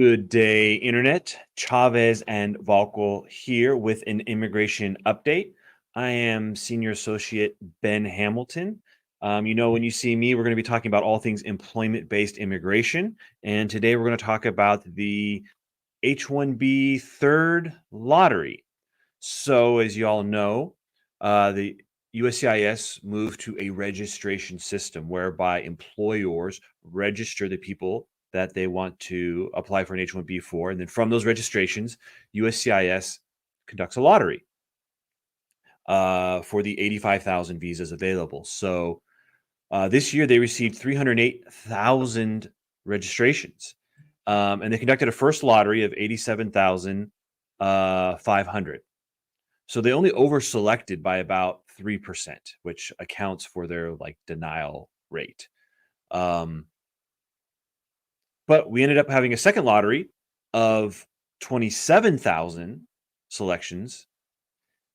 Good day, Internet. Chavez and Valko here with an immigration update. I am Senior Associate Ben Hamilton. When you see me, we're going to be talking about all things employment-based immigration. And today we're going to talk about the H-1B third lottery. So, as you all know, the USCIS moved to a registration system whereby employers register the people that they want to apply for an H-1B for. And then from those registrations, USCIS conducts a lottery for the 85,000 visas available. So this year they received 308,000 registrations. And they conducted a first lottery of 87,500. So they only over-selected by about 3%, which accounts for their denial rate. But we ended up having a second lottery of 27,000 selections.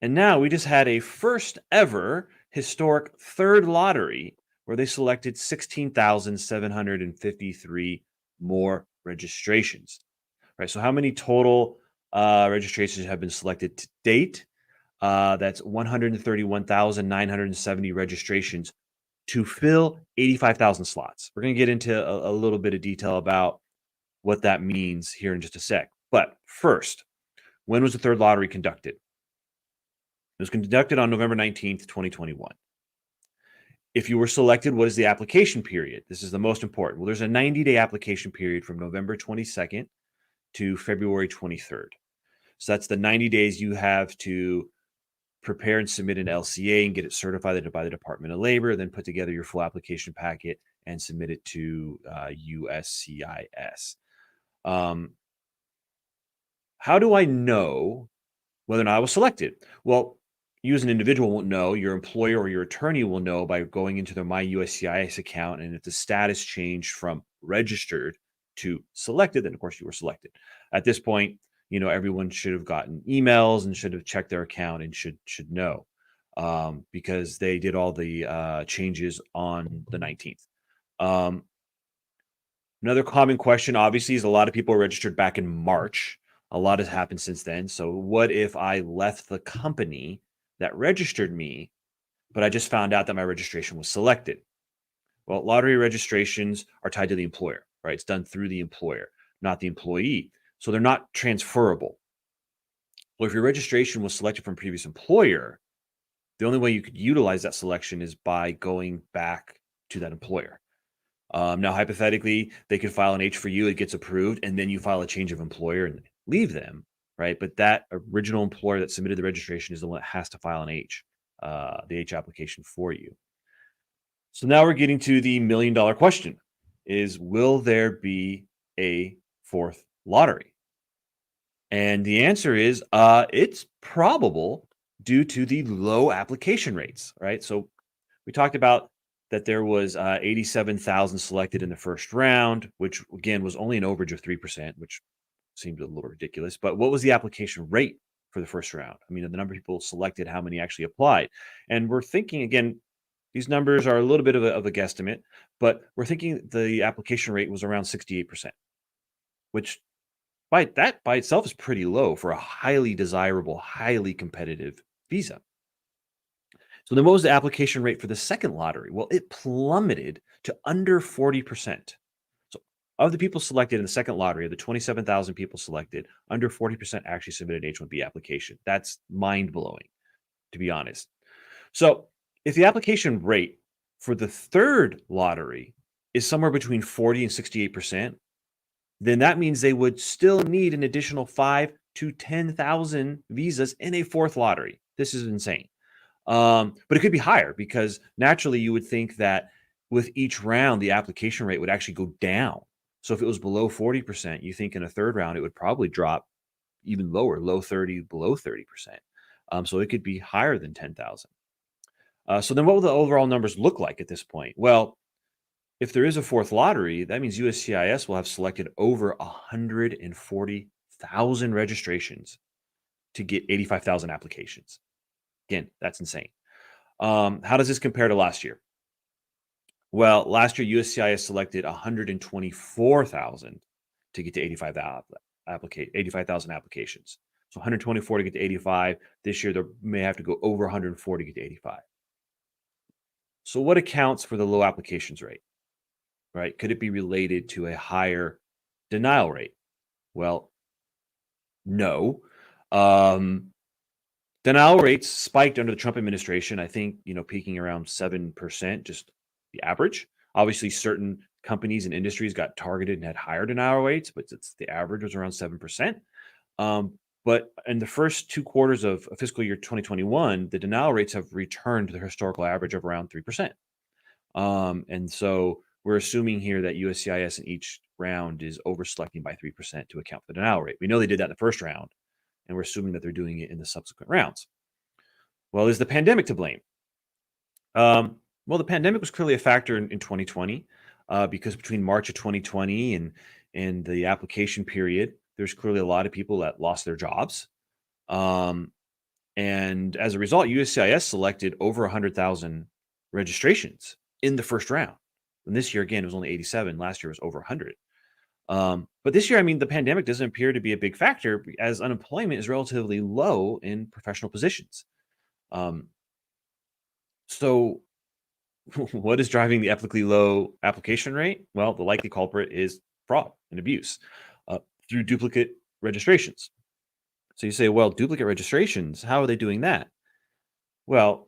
And now we just had a first ever historic third lottery where they selected 16,753 more registrations. Right. So how many total registrations have been selected to date? That's 131,970 registrations to fill 85,000 slots. We're going to get into a little bit of detail about what that means here in just a sec. But first, when was the third lottery conducted? It was conducted on November 19th, 2021. If you were selected, what is the application period? This is the most important. Well, there's a 90-day application period from November 22nd to February 23rd. So that's the 90 days you have to prepare and submit an LCA and get it certified by the Department of Labor, then put together your full application packet and submit it to USCIS. How do I know whether or not I was selected? Well, you as an individual won't know. Your employer or your attorney will know by going into their My USCIS account. And if the status changed from registered to selected, then of course you were selected. At this point, everyone should have gotten emails and should have checked their account and should know because they did all the changes on the 19th. Another common question, obviously, is a lot of people are registered back in March. A lot has happened since then. So what if I left the company that registered me, but I just found out that my registration was selected? Well, lottery registrations are tied to the employer, right? It's done through the employer, not the employee. So they're not transferable. Well, if your registration was selected from a previous employer, the only way you could utilize that selection is by going back to that employer. Now, hypothetically, they could file an H for you, it gets approved, and then you file a change of employer and leave them, right? But that original employer that submitted the registration is the one that has to file an H, the H application for you. So now we're getting to the million-dollar question is, will there be a fourth lottery? And the answer is it's probable due to the low application rates, right? So we talked about that there was 87,000 selected in the first round, which again was only an overage of 3%, which seemed a little ridiculous. But what was the application rate for the first round? I mean, the number of people selected, how many actually applied? And we're thinking, again, these numbers are a little bit of a guesstimate, but we're thinking the application rate was around 68%, which by itself is pretty low for a highly desirable, highly competitive visa. So then what was the application rate for the second lottery? Well, it plummeted to under 40%. So of the people selected in the second lottery, of the 27,000 people selected, under 40% actually submitted an H-1B application. That's mind-blowing, to be honest. So if the application rate for the third lottery is somewhere between 40 and 68%, then that means they would still need an additional 5,000 to 10,000 visas in a fourth lottery. This is insane. But it could be higher because naturally you would think that with each round, the application rate would actually go down. So if it was below 40%, you think in a third round, it would probably drop even lower, low 30, below 30%. So it could be higher than 10,000. So then what will the overall numbers look like at this point? Well, if there is a fourth lottery, that means USCIS will have selected over 140,000 registrations to get 85,000 applications. Again, that's insane. How does this compare to last year? Well, last year, USCIS selected 124,000 to get to 85,000 applications. So 124 to get to 85. This year, they may have to go over 104 to get to 85. So what accounts for the low applications rate, right? Could it be related to a higher denial rate? Well, no. Denial rates spiked under the Trump administration, I think, peaking around 7%, just the average. Obviously, certain companies and industries got targeted and had higher denial rates, but the average was around 7%. But in the first 2 quarters of fiscal year 2021, the denial rates have returned to the historical average of around 3%. And so we're assuming here that USCIS in each round is overselecting by 3% to account for the denial rate. We know they did that in the first round, and we're assuming that they're doing it in the subsequent rounds. Well, is the pandemic to blame? Well, the pandemic was clearly a factor in 2020 because between March of 2020 and the application period, there's clearly a lot of people that lost their jobs. And as a result, USCIS selected over 100,000 registrations in the first round. And this year, again, it was only 87. Last year was over 100. But this year, the pandemic doesn't appear to be a big factor as unemployment is relatively low in professional positions. So what is driving the epically low application rate? Well, the likely culprit is fraud and abuse through duplicate registrations. So you say, well, duplicate registrations, how are they doing that? Well,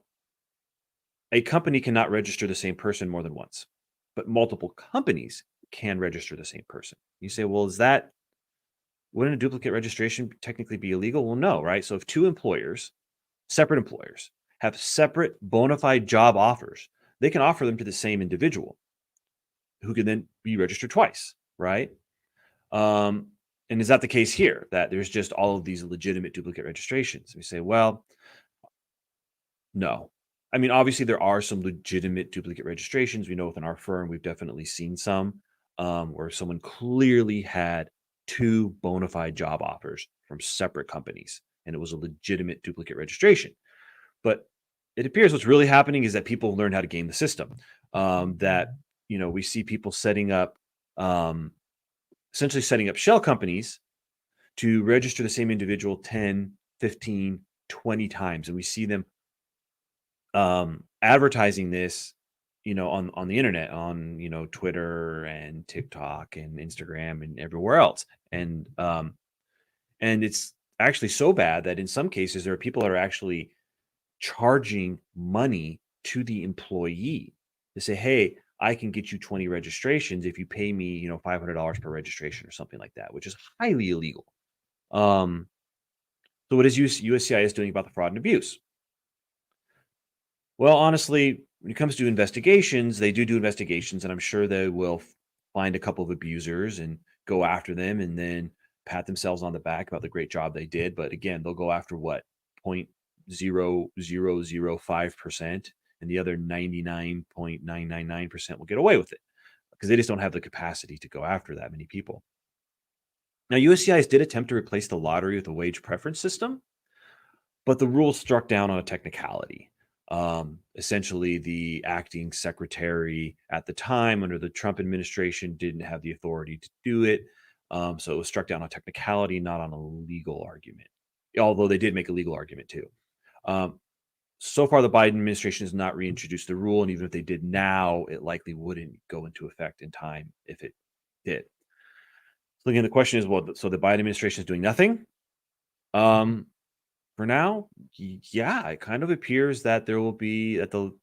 a company cannot register the same person more than once, but multiple companies can register the same person. You say, well, wouldn't a duplicate registration technically be illegal? Well, no, right? So if two employers, separate employers, have separate bona fide job offers, they can offer them to the same individual who can then be registered twice, right? And is that the case here, that there's just all of these legitimate duplicate registrations? We say, well, no. Obviously, there are some legitimate duplicate registrations. We know within our firm, we've definitely seen some where someone clearly had two bona fide job offers from separate companies, and it was a legitimate duplicate registration. But it appears what's really happening is that people learn how to game the system. We see people essentially setting up shell companies to register the same individual 10, 15, 20 times. And we see them advertising this, on the internet, on, Twitter and TikTok and Instagram and everywhere else. And it's actually so bad that in some cases there are people that are actually charging money to the employee to say, hey, I can get you 20 registrations if you pay me, $500 per registration or something like that, which is highly illegal. So what is USCIS doing about the fraud and abuse? Well, honestly, when it comes to investigations, they do investigations, and I'm sure they will find a couple of abusers and go after them and then pat themselves on the back about the great job they did. But again, they'll go after what? 0.0005%, and the other 99.999% will get away with it because they just don't have the capacity to go after that many people. Now, USCIS did attempt to replace the lottery with a wage preference system, but the rule struck down on a technicality. Essentially, the acting secretary at the time under the Trump administration didn't have the authority to do it. So it was struck down on technicality, not on a legal argument, although they did make a legal argument too. So far, the Biden administration has not reintroduced the rule, and even if they did now, it likely wouldn't go into effect in time if it did. So again, the question is, well, so the Biden administration is doing nothing? For now, yeah, it kind of appears that there'll be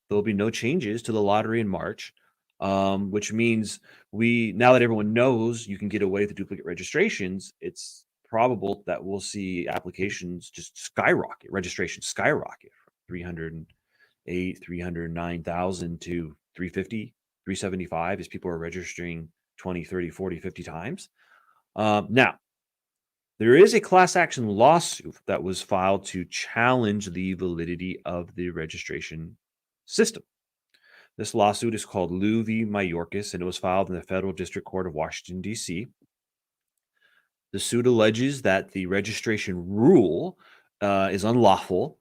no changes to the lottery in March, which means now that everyone knows you can get away with the duplicate registrations, it's probable that we'll see applications just skyrocket, registrations skyrocket from 308, 309,000 to 350, 375 as people are registering 20, 30, 40, 50 times. Now, there is a class action lawsuit that was filed to challenge the validity of the registration system. This lawsuit is called Lou v. Mayorkas, and it was filed in the Federal District Court of Washington, D.C. The suit alleges that the registration rule is unlawful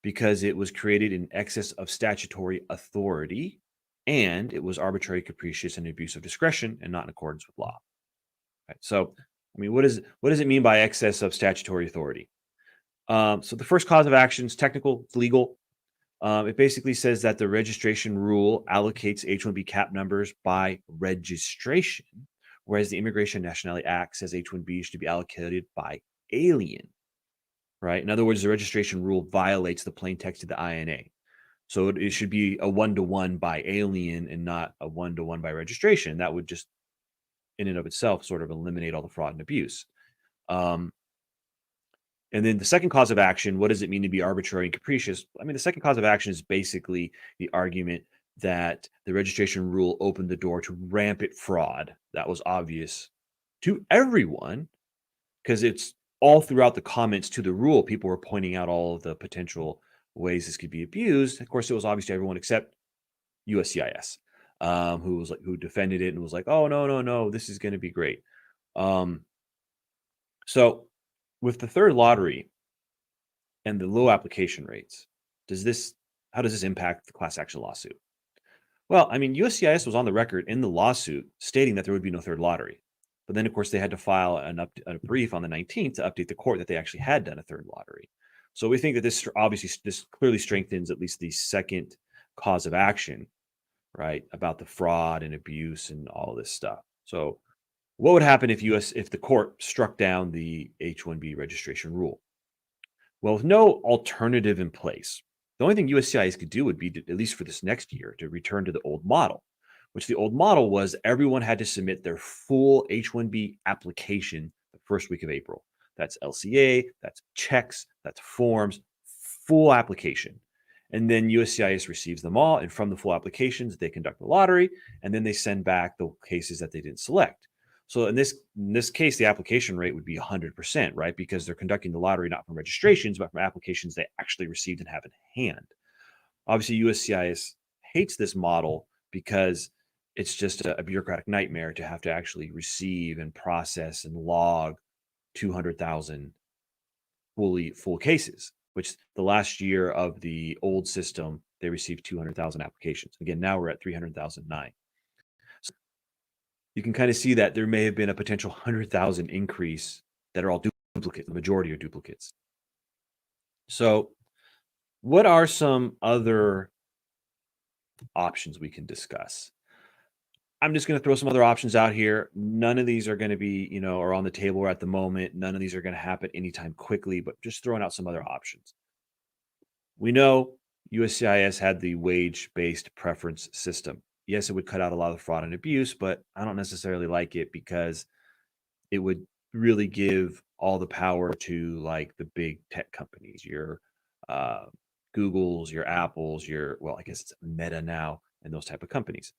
because it was created in excess of statutory authority, and it was arbitrary, capricious, and abuse of discretion, and not in accordance with law. Right? So, I mean, what does it mean by excess of statutory authority? So the first cause of action is technical, it's legal. It basically says that the registration rule allocates H-1B cap numbers by registration, whereas the Immigration and Nationality Act says H-1B should be allocated by alien, right? In other words, the registration rule violates the plain text of the INA. So it should be a one-to-one by alien and not a one-to-one by registration. That would just, in and of itself, sort of eliminate all the fraud and abuse. Um, And then the second cause of action, what does it mean to be arbitrary and capricious? I mean, the second cause of action is basically the argument that the registration rule opened the door to rampant fraud. That was obvious to everyone because it's all throughout the comments to the rule. People were pointing out all of the potential ways this could be abused. Of course, it was obvious to everyone except USCIS, who defended it and was like, "Oh no, no, no, this is going to be great." Um, so with the third lottery and the low application rates, how does this impact the class action lawsuit? Well, I mean, USCIS was on the record in the lawsuit stating that there would be no third lottery. But then, of course, they had to file a brief on the 19th to update the court that they actually had done a third lottery. So we think that this clearly strengthens at least the second cause of action, right, about the fraud and abuse and all this stuff. So what would happen if the court struck down the H-1B registration rule? Well, with no alternative in place, the only thing USCIS could do would be, at least for this next year, to return to the old model, which the old model was everyone had to submit their full H-1B application the first week of April. That's LCA, that's checks, that's forms, full application. And then USCIS receives them all. And from the full applications, they conduct the lottery, and then they send back the cases that they didn't select. So in this case, the application rate would be 100%, right? Because they're conducting the lottery not from registrations, but from applications they actually received and have in hand. Obviously, USCIS hates this model because it's just a bureaucratic nightmare to have to actually receive and process and log 200,000 full cases, which the last year of the old system, they received 200,000 applications. Again, now we're at 300,009. You can kind of see that there may have been a potential 100,000 increase that are all duplicates. The majority are duplicates. So what are some other options we can discuss? I'm just going to throw some other options out here. None of these are going to be, are on the table at the moment. None of these are going to happen anytime quickly, but just throwing out some other options. We know USCIS had the wage-based preference system. Yes, it would cut out a lot of fraud and abuse, but I don't necessarily like it because it would really give all the power to like the big tech companies, your uh, Googles, your Apples, I guess it's Meta now, and those type of companies.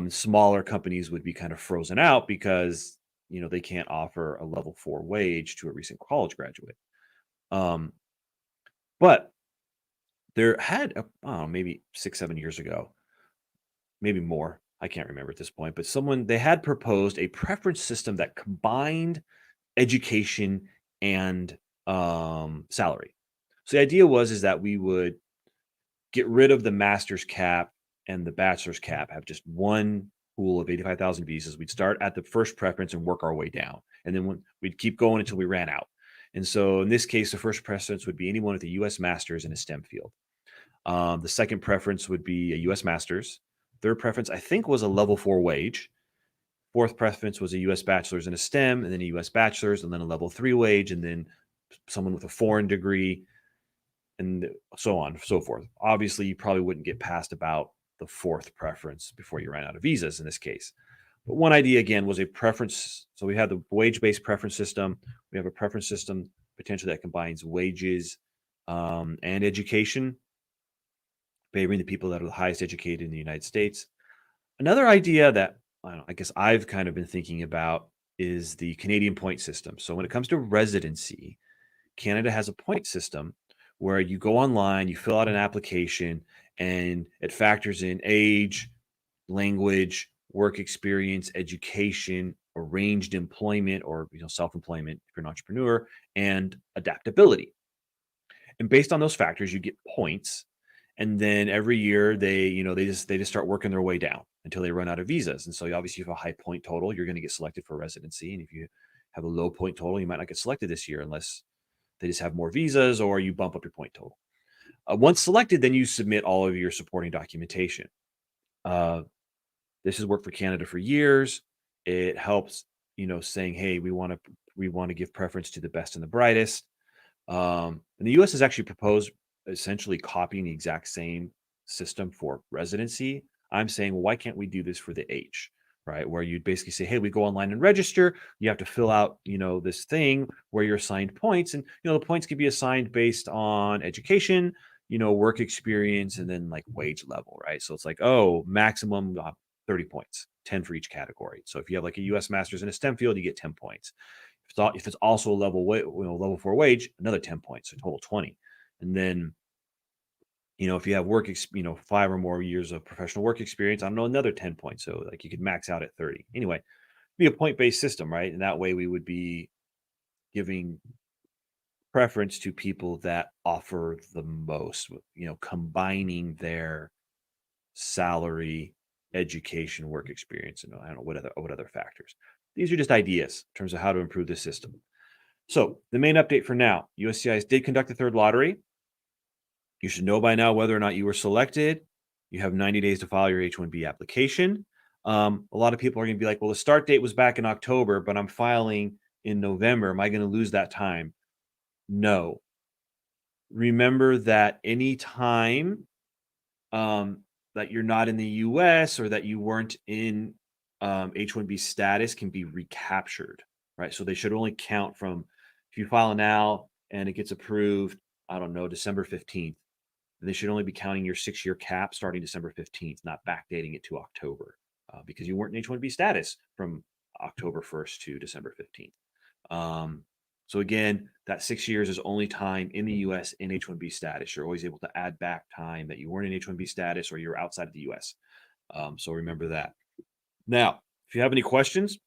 Smaller companies would be kind of frozen out because they can't offer a level 4 wage to a recent college graduate. But there had, I don't know, maybe 6-7 years ago, maybe more. I can't remember at this point, but they had proposed a preference system that combined education and salary. So the idea is that we would get rid of the master's cap and the bachelor's cap, have just one pool of 85,000 visas. We'd start at the first preference and work our way down. And then we'd keep going until we ran out. And so in this case, the first preference would be anyone with a U.S. master's in a STEM field. The second preference would be a U.S. master's. Third preference, I think, was a level 4 wage. Fourth preference was a U.S. bachelor's in a STEM, and then a U.S. bachelor's, and then a level 3 wage, and then someone with a foreign degree, and so on and so forth. Obviously, you probably wouldn't get past about the fourth preference before you ran out of visas in this case. But one idea, again, was a preference. So we have the wage-based preference system. We have a preference system potentially that combines wages and education, favoring the people that are the highest educated in the United States. Another idea that I guess I've kind of been thinking about is the Canadian point system. So when it comes to residency, Canada has a point system where you go online, you fill out an application, and it factors in age, language, work experience, education, arranged employment or self-employment if you're an entrepreneur, and adaptability. And based on those factors, you get points. And then every year they just start working their way down until they run out of visas. And so obviously, if you have a high point total, you're going to get selected for residency. And if you have a low point total, you might not get selected this year unless they just have more visas or you bump up your point total. Once selected, then you submit all of your supporting documentation. This has worked for Canada for years. It helps, saying, hey, we want to give preference to the best and the brightest. And the U.S. has actually proposed essentially copying the exact same system for residency. I'm saying, well, why can't we do this for the H, right? Where you'd basically say, hey, we go online and register. You have to fill out, this thing where you're assigned points, and the points can be assigned based on education, work experience, and then like wage level, right? So it's like, oh, maximum 30 points, 10 for each category. So if you have like a U.S. master's in a STEM field, you get 10 points. If it's also a level 4 wage, another 10 points, so total 20. And then, if you have 5 or more years of professional work experience, I don't know, another 10 points. So like you could max out at 30. Anyway, be a point-based system, right? And that way we would be giving preference to people that offer the most, combining their salary, education, work experience, and I don't know what other factors. These are just ideas in terms of how to improve the system. So the main update for now, USCIS did conduct the third lottery. You should know by now whether or not you were selected. You have 90 days to file your H-1B application. A lot of people are going to be like, well, the start date was back in October, but I'm filing in November. Am I going to lose that time? No. Remember that any time that you're not in the US or that you weren't in H-1B status can be recaptured, right? So they should only count from if you file now and it gets approved, I don't know, December 15th, they should only be counting your 6-year cap starting December 15th, not backdating it to October because you weren't in H-1B status from October 1st to December 15th. So again, that 6 years is only time in the U.S. in H-1B status. You're always able to add back time that you weren't in H-1B status or you're outside of the U.S. So remember that. Now, if you have any questions,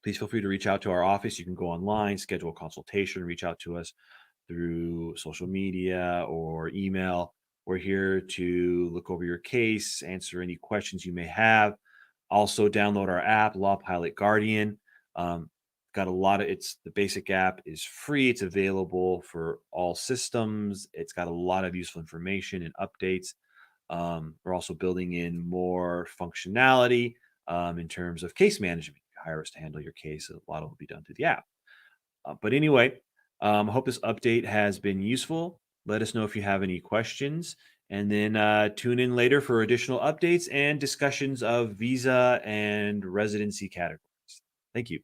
please feel free to reach out to our office. You can go online, schedule a consultation, reach out to us through social media or email. We're here to look over your case, answer any questions you may have. Also, download our app, Lawpilot GUARDIAN. Got a lot of the basic app is free. It's available for all systems. It's got a lot of useful information and updates. We're also building in more functionality in terms of case management. You hire us to handle your case. A lot will be done through the app. But anyway, I hope this update has been useful. Let us know if you have any questions. And then tune in later for additional updates and discussions of visa and residency categories. Thank you.